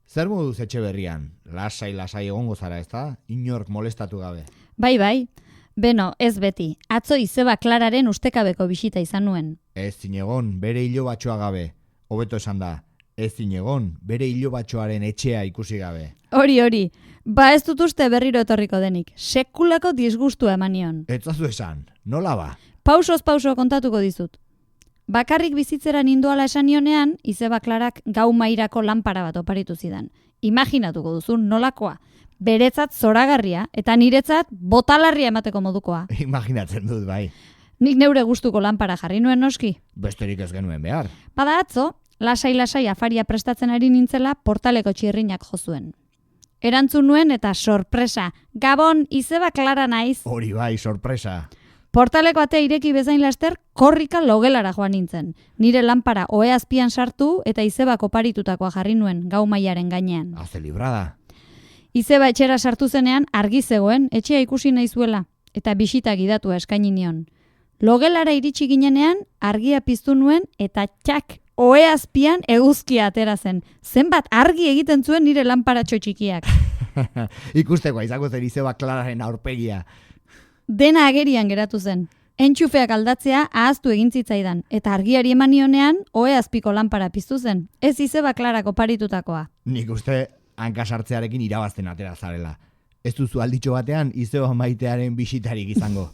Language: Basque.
Zer moduz etxe berrian? Lasai egongo zara, ezta? Inork molestatu gabe. Bai. Beno, ez beti. Atzo izeba Klararen ustekabeko bisita izan nuen. Ez zinegon, bere ilobatxoa gabe. Hobeto esan da, ez zinegon, bere ilobatxoaren etxea ikusi gabe. Hori. Ba ez dut uste berriro etorriko denik. Sekulako disgustua emanion. Etzazu esan, nola ba? Pauso kontatuko dizut. Bakarrik bizitzera ninduala esan nionean, izeba Klarak gau mairako lanpara bat oparitu zidan. Imaginatuko duzu nolakoa. Beretzat zoragarria eta niretzat botalarria emateko modukoa. Imaginatzen dut, bai. Nik neure gustuko lanpara jarri nuen noski. Besterik ez genuen behar. Bada atzo, lasai afaria prestatzen ari nintzela portaleko txirrinak jo zuen. Erantzun nuen eta sorpresa. Gabon, izeba Klara naiz. Hori bai, sorpresa. Portaleko atea ireki bezain laster, korrika logelara joan nintzen. Nire lanpara ohe azpian sartu eta izeba koparitutakoa jarri nuen gau mailaren gainean. Haze librada. Izeba etxera sartu zenean argi zegoen, etxea ikusi nahi zuela, eta bisita gidatua eskaini nion. Logelara iritsi ginenean, argia piztu nuen eta txak, ohe azpian eguzkia atera zen. Zenbat argi egiten zuen nire lanparatxo txikiak. Ikusteko izango zen izeba Klararen aurpegia. Dena agerian geratu zen. Entxufeak aldatzea ahaztu egin zitzaidan, eta argiari eman nionean, ohe azpiko lanpara piztu zen. Ez izeba Klarako paritutakoa. Nik uste hankasartzearekin irabazten atera zarela. Ez duzu alditxo batean izeba maitearen bisitarik izango.